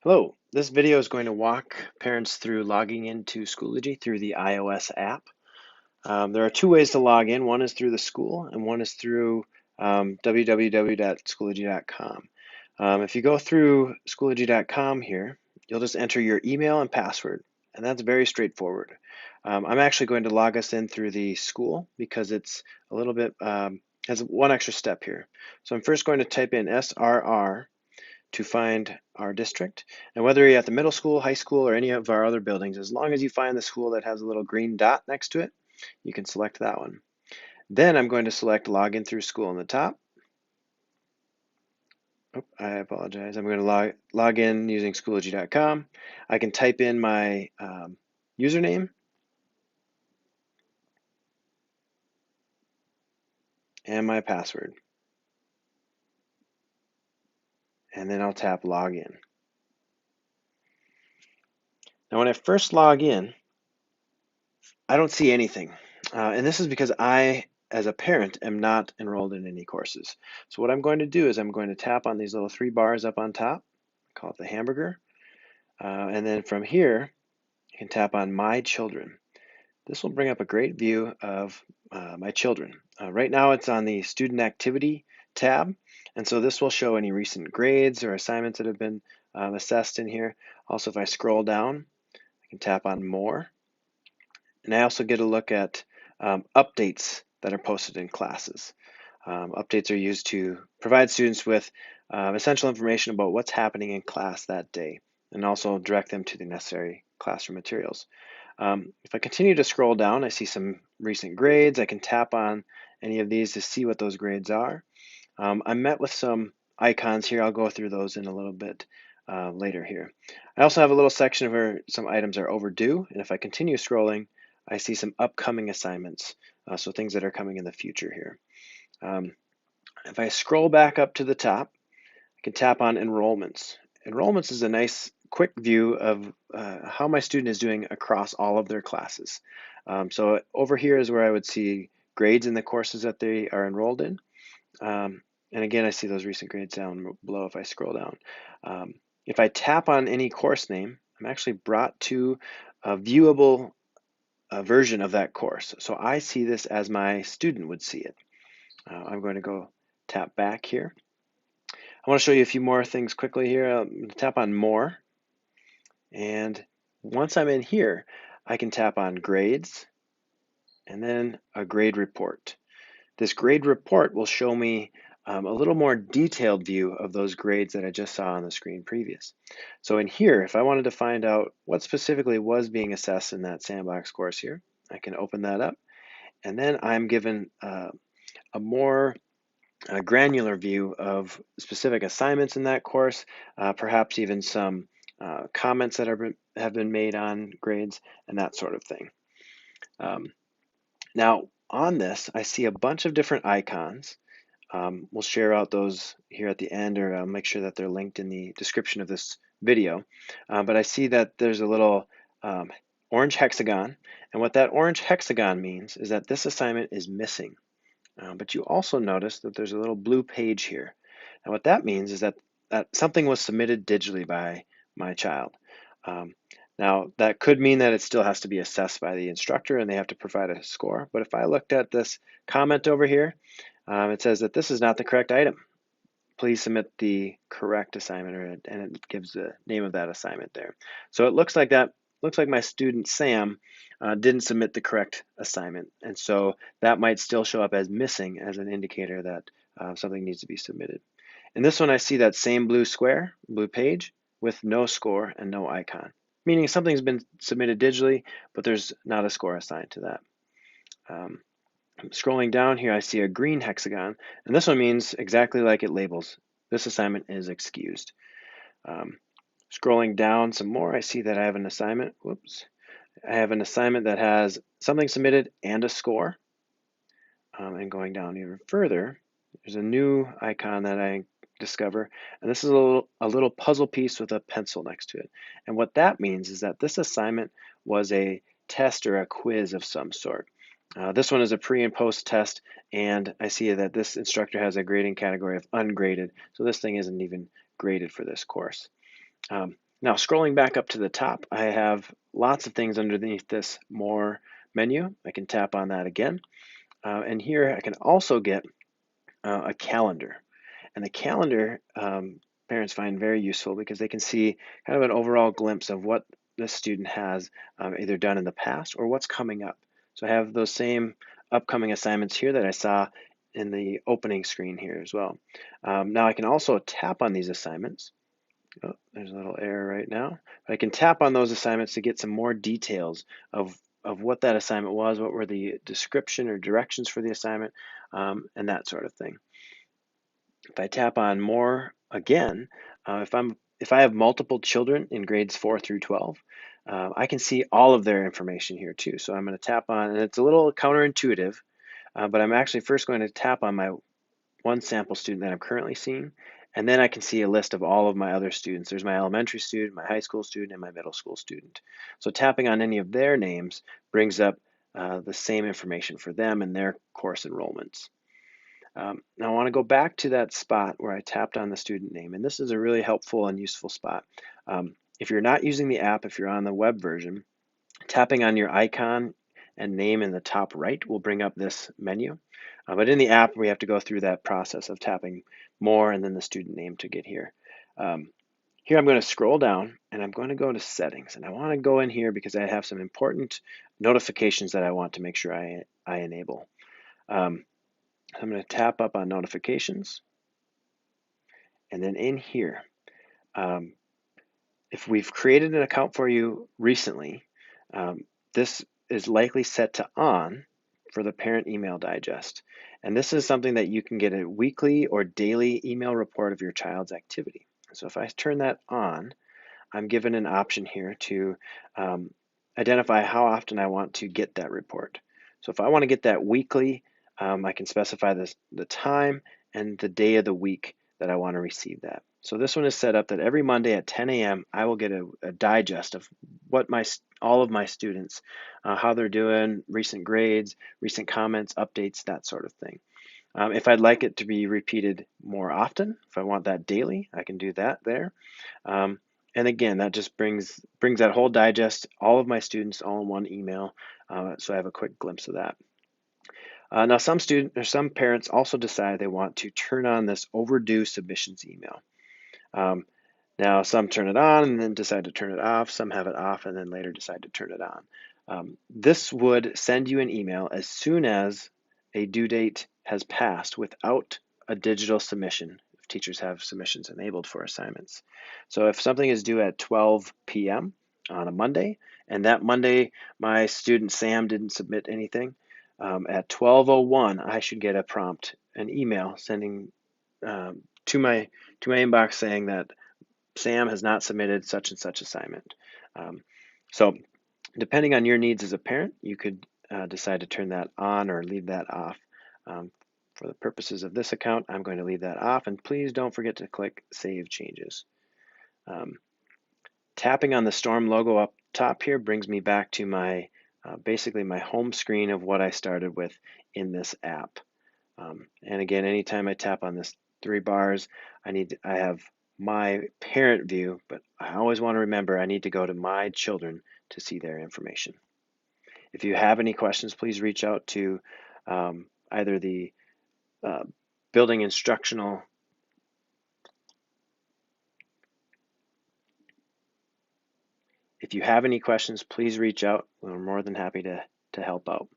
Hello, this video is going to walk parents through logging into Schoology through the iOS app. There are two ways to log in. One is through the school and one is through www.schoology.com. If you go through schoology.com here, you'll just enter your email and password, and that's very straightforward. I'm actually going to log us in through the school because it's a little bit, has one extra step here. So I'm first going to type in SRR to find our district. And whether you're at the middle school, high school, or any of our other buildings, as long as you find the school that has a little green dot next to it, you can select that one. Then I'm going to select Login through School on the top. Oh, I apologize. I'm going to log in using Schoology.com. I can type in my username and my password. And then I'll tap Login. Now when I first log in, I don't see anything. And this is because I, as a parent, am not enrolled in any courses. So what I'm going to do is I'm going to tap on these little three bars up on top, call it the hamburger. And then from here, you can tap on My Children. This will bring up a great view of my children. Right now it's on the Student Activity tab. And so this will show any recent grades or assignments that have been assessed in here. Also, if I scroll down, I can tap on More. And I also get a look at updates that are posted in classes. Updates are used to provide students with essential information about what's happening in class that day and also direct them to the necessary classroom materials. If I continue to scroll down, I see some recent grades. I can tap on any of these to see what those grades are. I'm met with some icons here. I'll go through those in a little bit later here. I also have a little section where some items are overdue, and if I continue scrolling, I see some upcoming assignments, so things that are coming in the future here. If I scroll back up to the top, I can tap on Enrollments. Enrollments is a nice quick view of how my student is doing across all of their classes. So over here is where I would see grades in the courses that they are enrolled in. And again, I see those recent grades down below if I scroll down. If I tap on any course name, I'm actually brought to a viewable version of that course. So I see this as my student would see it. I'm going to go tap back here. I want to show you a few more things quickly here. I'm going to tap on More. And once I'm in here, I can tap on Grades and then a grade report. This grade report will show me a little more detailed view of those grades that I just saw on the screen previous. So in here, if I wanted to find out what specifically was being assessed in that sandbox course here, I can open that up. And then I'm given a more granular view of specific assignments in that course, perhaps even some comments that have been made on grades and that sort of thing. Now on this, I see a bunch of different icons. We'll share out those here at the end, or I'll make sure that they're linked in the description of this video. But I see that there's a little orange hexagon, and what that orange hexagon means is that this assignment is missing. But you also notice that there's a little blue page here. And what that means is that something was submitted digitally by my child. Now, that could mean that it still has to be assessed by the instructor and they have to provide a score. But if I looked at this comment over here, it says that this is not the correct item. Please submit the correct assignment, and it gives the name of that assignment there. So it looks like my student Sam didn't submit the correct assignment, and so that might still show up as missing as an indicator that something needs to be submitted. In this one, I see that same blue page with no score and no icon, meaning something's been submitted digitally, but there's not a score assigned to that. Scrolling down here, I see a green hexagon, and this one means exactly like it labels. This assignment is excused. Scrolling down some more, I see that I have an assignment. Whoops. I have an assignment that has something submitted and a score. And going down even further, there's a new icon that I discover, and this is a little puzzle piece with a pencil next to it. And what that means is that this assignment was a test or a quiz of some sort. This one is a pre and post test, and I see that this instructor has a grading category of ungraded, so this thing isn't even graded for this course. Now, scrolling back up to the top, I have lots of things underneath this More menu. I can tap on that again. And here I can also get a calendar. And the calendar parents find very useful because they can see kind of an overall glimpse of what the student has either done in the past or what's coming up. So I have those same upcoming assignments here that I saw in the opening screen here as well. Now I can also tap on these assignments. Oh, there's a little error right now. But I can tap on those assignments to get some more details of what that assignment was, what were the description or directions for the assignment, and that sort of thing. If I tap on More again, if I have multiple children in grades 4 through 12, I can see all of their information here too. So I'm going to tap on, and it's a little counterintuitive, but I'm actually first going to tap on my one sample student that I'm currently seeing, and then I can see a list of all of my other students. There's my elementary student, my high school student, and my middle school student. So tapping on any of their names brings up the same information for them and their course enrollments. Now I want to go back to that spot where I tapped on the student name, and this is a really helpful and useful spot. If you're not using the app, if you're on the web version, tapping on your icon and name in the top right will bring up this menu. But in the app, we have to go through that process of tapping More and then the student name to get here. Here I'm going to scroll down and I'm going to go to Settings, and I want to go in here because I have some important notifications that I want to make sure I enable. I'm going to tap up on Notifications, and then in here, if we've created an account for you recently, this is likely set to On for the Parent Email Digest. And this is something that you can get a weekly or daily email report of your child's activity. So if I turn that on, I'm given an option here to identify how often I want to get that report. So if I want to get that weekly, I can specify the time and the day of the week that I want to receive that. So this one is set up that every Monday at 10 a.m. I will get a digest of what all of my students, how they're doing, recent grades, recent comments, updates, that sort of thing. If I'd like it to be repeated more often, if I want that daily, I can do that there. And again, that just brings that whole digest, all of my students, all in one email. So I have a quick glimpse of that. Now, some parents also decide they want to turn on this overdue submissions email. Now, some turn it on and then decide to turn it off. Some have it off and then later decide to turn it on. This would send you an email as soon as a due date has passed without a digital submission if teachers have submissions enabled for assignments. So if something is due at 12 p.m. on a Monday, and that Monday my student Sam didn't submit anything, at 12:01 I should get a prompt, an email sending to my inbox saying that Sam has not submitted such and such assignment. So depending on your needs as a parent, you could decide to turn that on or leave that off. For the purposes of this account, I'm going to leave that off, and please don't forget to click Save Changes. Tapping on the Storm logo up top here brings me back to my basically my home screen of what I started with in this app. And again, anytime I tap on this three bars, I have my parent view, but I always want to remember I need to go to my children to see their information. If you have any questions, please reach out to either the building instructional. If you have any questions, please reach out. We're more than happy to help out.